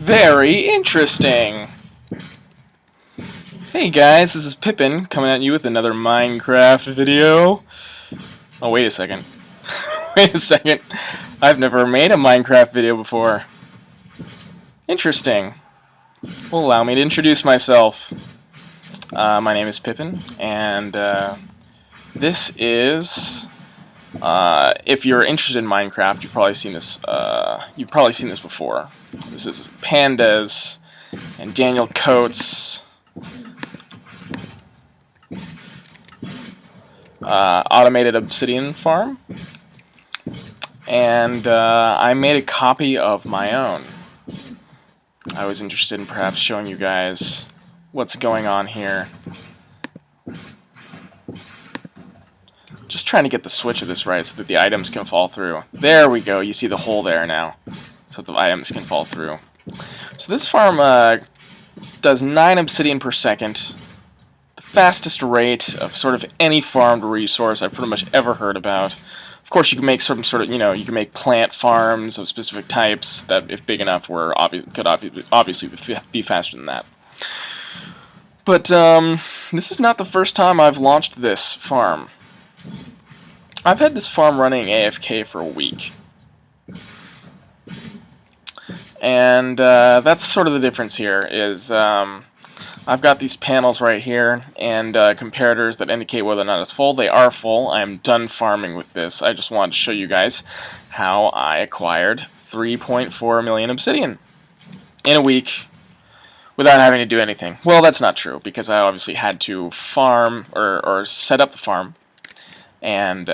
Very interesting. Hey guys, this is Pippin coming at you with another Minecraft video. Oh, wait a second. Wait a second. I've never made a Minecraft video before. Interesting. Well, allow me to introduce myself. My name is Pippin, and this is... if you're interested in Minecraft, you've probably seen this. You've probably seen this before. This is Pandas and Daniel Coates' automated Obsidian farm, and I made a copy of my own. I was interested in perhaps showing you guys what's going on here. Just trying to get the switch of this right so that the items can fall through. There we go. You see the hole there now, so the items can fall through. So this farm does 9 obsidian per second, the fastest rate of sort of any farmed resource I've pretty much ever heard about. Of course, you can make some sort of, you can make plant farms of specific types that, if big enough, could obviously be faster than that. But this is not the first time I've launched this farm. I've had this farm running AFK for a week. And that's sort of the difference here, is I've got these panels right here, and comparators that indicate whether or not it's full. They are full. I'm done farming with this. I just wanted to show you guys how I acquired 3.4 million obsidian in a week without having to do anything. Well, that's not true, because I obviously had to farm, or set up the farm, and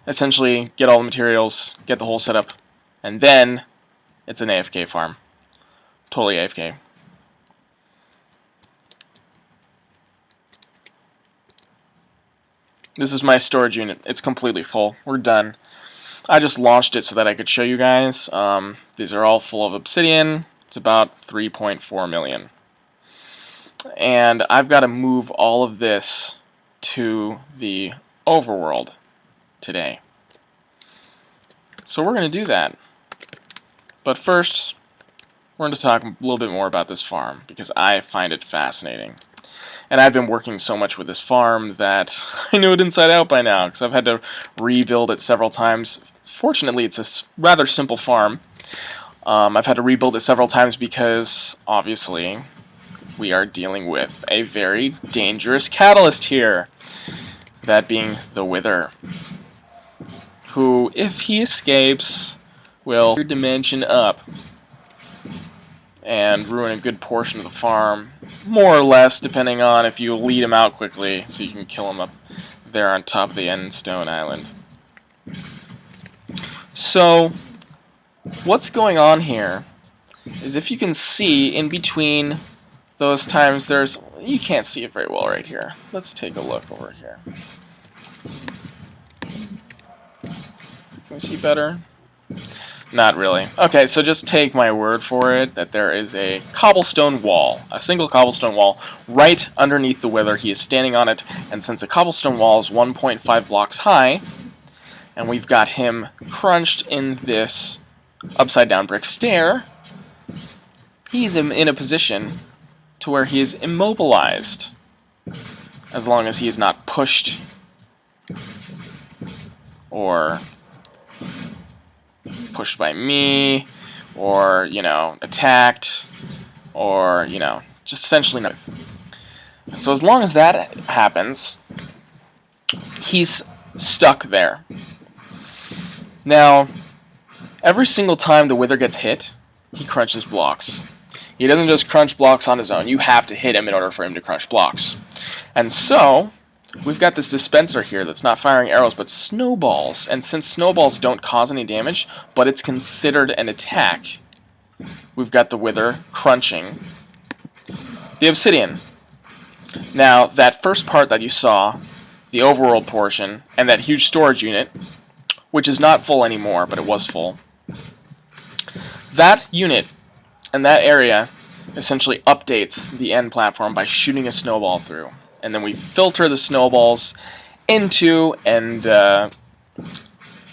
essentially get all the materials, get the whole setup, and then it's an AFK farm. Totally AFK. This is my storage unit. It's completely full. We're done. I just launched it so that I could show you guys. These are all full of obsidian. It's about 3.4 million. And I've got to move all of this to the overworld today. So we're going to do that. But first, we're going to talk a little bit more about this farm, because I find it fascinating. And I've been working so much with this farm that I know it inside out by now, because I've had to rebuild it several times. Fortunately, it's a rather simple farm. I've had to rebuild it several times because, obviously, we are dealing with a very dangerous catalyst here. That being the Wither, who, if he escapes, will dimension up and ruin a good portion of the farm, more or less, depending on if you lead him out quickly, so you can kill him up there on top of the end stone island. So, what's going on here is, if you can see in between those times, you can't see it very well right here. Let's take a look over here. So can we see better? Not really. Okay, so just take my word for it that there is a cobblestone wall, a single cobblestone wall, right underneath the Wither. He is standing on it, and since a cobblestone wall is 1.5 blocks high, and we've got him crunched in this upside-down brick stair, he's in a position to where he is immobilized, as long as he is not pushed or pushed by me, or, attacked, or, just essentially nothing. So as long as that happens, he's stuck there. Now, every single time the Wither gets hit, he crunches blocks. He doesn't just crunch blocks on his own. You have to hit him in order for him to crunch blocks. And so, we've got this dispenser here that's not firing arrows, but snowballs. And since snowballs don't cause any damage, but it's considered an attack, we've got the Wither crunching the obsidian. Now, that first part that you saw, the overworld portion, and that huge storage unit, which is not full anymore, but it was full, that unit and that area essentially updates the end platform by shooting a snowball through. And then we filter the snowballs into and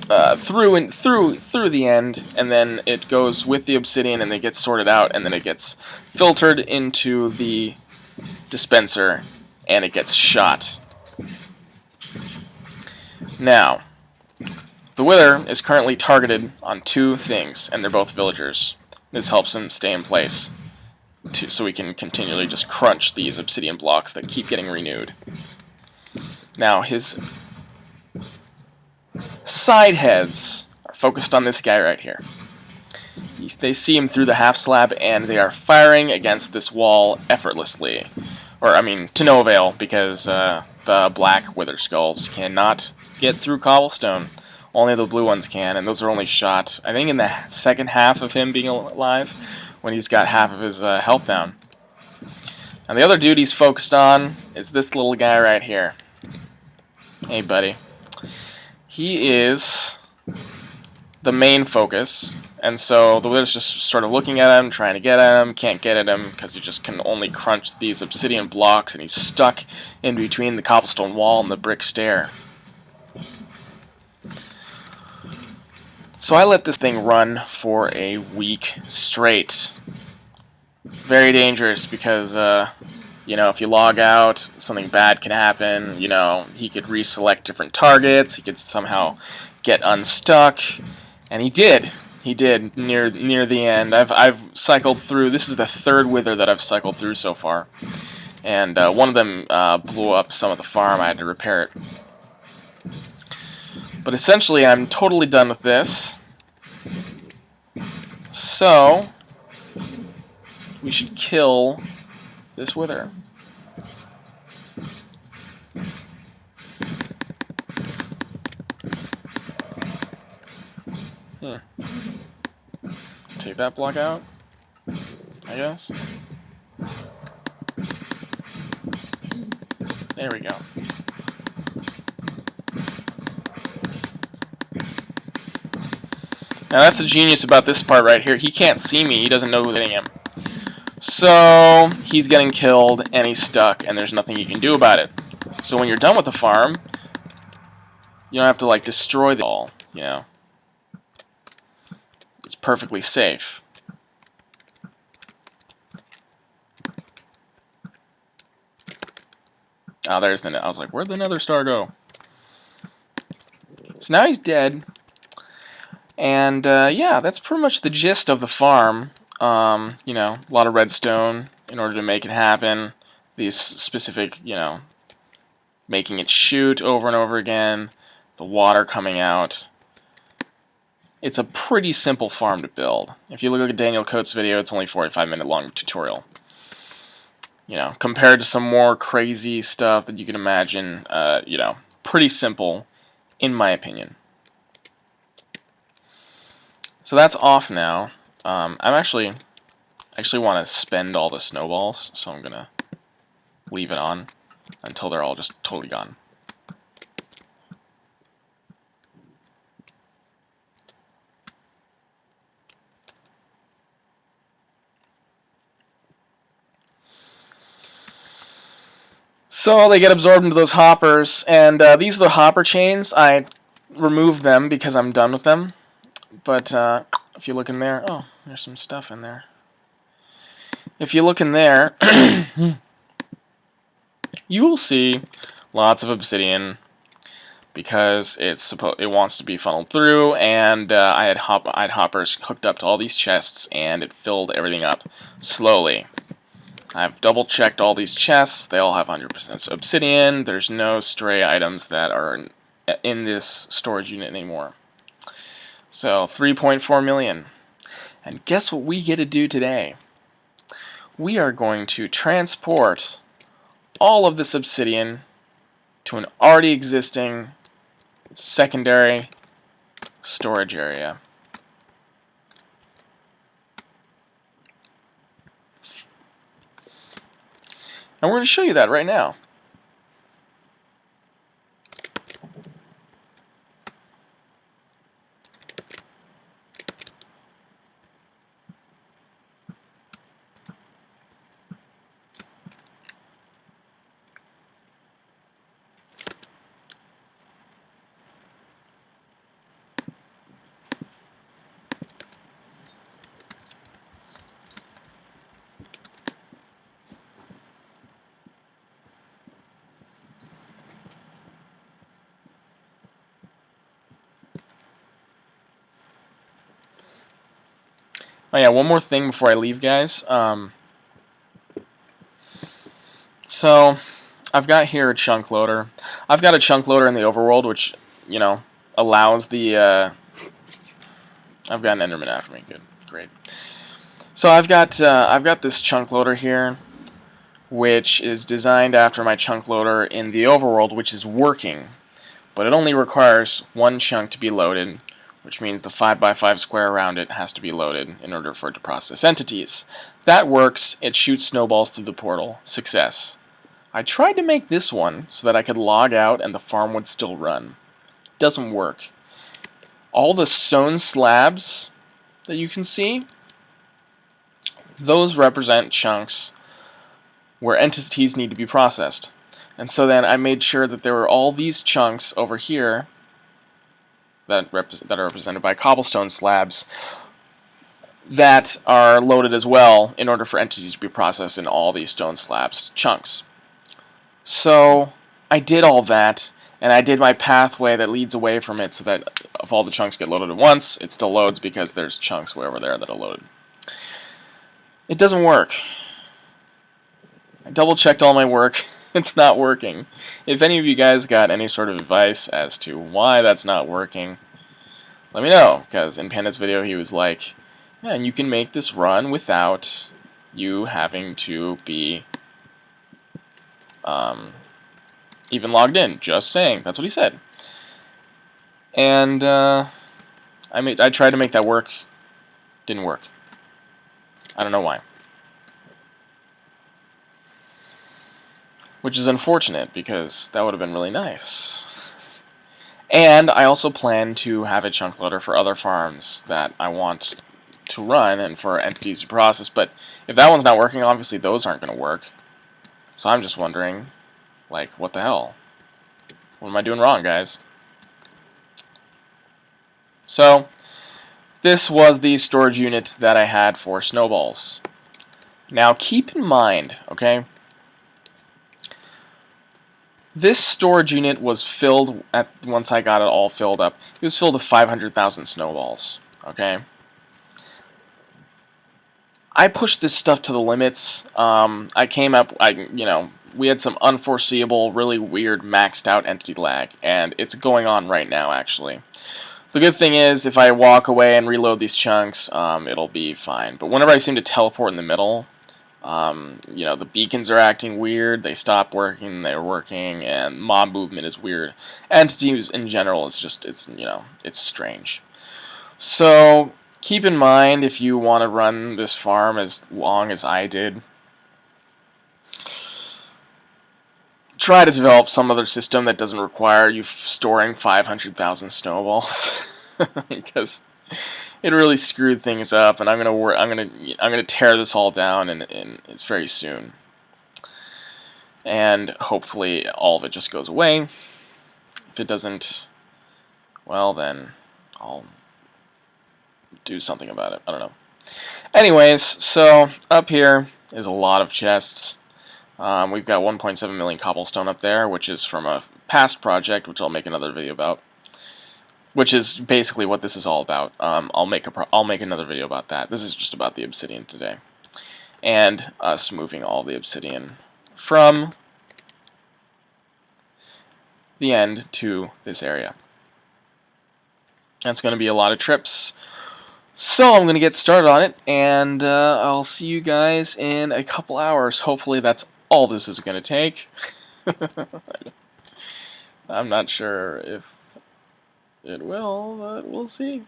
through the end, and then it goes with the obsidian, and it gets sorted out, and then it gets filtered into the dispenser, and it gets shot. Now, the Wither is currently targeted on 2 things, and they're both villagers. This helps him stay in place, so we can continually just crunch these obsidian blocks that keep getting renewed. Now, his side heads are focused on this guy right here. They see him through the half slab, and they are firing against this wall effortlessly. Or, I mean, to no avail, because the black Wither Skulls cannot get through cobblestone. Only the blue ones can, and those are only shot, I think, in the second half of him being alive, when he's got half of his health down. And the other dude he's focused on is this little guy right here. Hey, buddy. He is the main focus, and so the Wither's just sort of looking at him, trying to get at him, can't get at him because he just can only crunch these obsidian blocks, and he's stuck in between the cobblestone wall and the brick stair. So I let this thing run for a week straight. Very dangerous because, you know, if you log out, something bad can happen. You know, he could reselect different targets. He could somehow get unstuck, and he did. He did near the end. I've cycled through. This is the 3rd Wither that I've cycled through so far, and one of them blew up some of the farm. I had to repair it. But essentially, I'm totally done with this. So we should kill this Wither. Take that block out, I guess. There we go. Now that's the genius about this part right here. He can't see me. He doesn't know who's hitting him. So he's getting killed, and he's stuck, and there's nothing you can do about it. So when you're done with the farm, you don't have to, like, destroy the wall, you know. It's perfectly safe. Oh, there's the... I was like, where'd the Nether Star go? So now he's dead. And, yeah, that's pretty much the gist of the farm. You know, a lot of redstone in order to make it happen. These specific, you know, making it shoot over and over again. The water coming out. It's a pretty simple farm to build. If you look at Daniel Coates' video, it's only a 45-minute long tutorial. You know, compared to some more crazy stuff that you can imagine, you know, pretty simple, in my opinion. So that's off now. I actually want to spend all the snowballs, so I'm gonna leave it on until they're all just totally gone. So they get absorbed into those hoppers, and these are the hopper chains. I removed them because I'm done with them. But if you look in there, oh, there's some stuff in there. If you look in there, you will see lots of obsidian because it wants to be funneled through, and I had hoppers hooked up to all these chests, and it filled everything up slowly. I've double checked all these chests. They all have 100% obsidian. There's no stray items that are in this storage unit anymore. So 3.4 million. And guess what we get to do today? We are going to transport all of this obsidian to an already existing secondary storage area. And we're going to show you that right now. Oh yeah, one more thing before I leave, guys. So I've got here a chunk loader. I've got a chunk loader in the overworld, which, you know, allows the. I've got an Enderman after me. Good, great. So I've got this chunk loader here, which is designed after my chunk loader in the overworld, which is working, but it only requires one chunk to be loaded, which means the 5x5 square around it has to be loaded in order for it to process entities. That works. It shoots snowballs through the portal. Success. I tried to make this one so that I could log out and the farm would still run. Doesn't work. All the sewn slabs that you can see, those represent chunks where entities need to be processed. And so then I made sure that there were all these chunks over here that are represented by cobblestone slabs that are loaded as well in order for entities to be processed in all these stone slabs chunks. So I did all that, and I did my pathway that leads away from it so that if all the chunks get loaded at once, it still loads because there's chunks way over there that are loaded. It doesn't work. I double-checked all my work. It's not working. If any of you guys got any sort of advice as to why that's not working, let me know, because in Panda's video he was like, yeah, and you can make this run without you having to be even logged in. Just saying. That's what he said. And I tried to make that work. Didn't work. I don't know why. Which is unfortunate, because that would have been really nice. And I also plan to have a chunk loader for other farms that I want to run and for entities to process. But if that one's not working, obviously those aren't going to work. So I'm just wondering, like, what the hell? What am I doing wrong, guys? So, this was the storage unit that I had for snowballs. Now, keep in mind, okay, this storage unit was filled, once I got it all filled up, it was filled with 500,000 snowballs, okay? I pushed this stuff to the limits. We had some unforeseeable, really weird, maxed out entity lag, and it's going on right now, actually. The good thing is, if I walk away and reload these chunks, it'll be fine. But whenever I seem to teleport in the middle, the beacons are acting weird, they stop working, they're working, and mob movement is weird. Entities in general is just, it's strange. So, keep in mind, if you want to run this farm as long as I did, try to develop some other system that doesn't require you storing 500,000 snowballs, because it really screwed things up, and I'm gonna tear this all down, and it's very soon. And hopefully all of it just goes away. If it doesn't, well then I'll do something about it. I don't know. Anyways, so up here is a lot of chests. We've got 1.7 million cobblestone up there, which is from a past project, which I'll make another video about. Which is basically what this is all about. I'll make another video about that. This is just about the obsidian today, and us moving all the obsidian from the end to this area. That's going to be a lot of trips. So I'm going to get started on it, and I'll see you guys in a couple hours. Hopefully that's all this is going to take. I'm not sure if it will, but we'll see.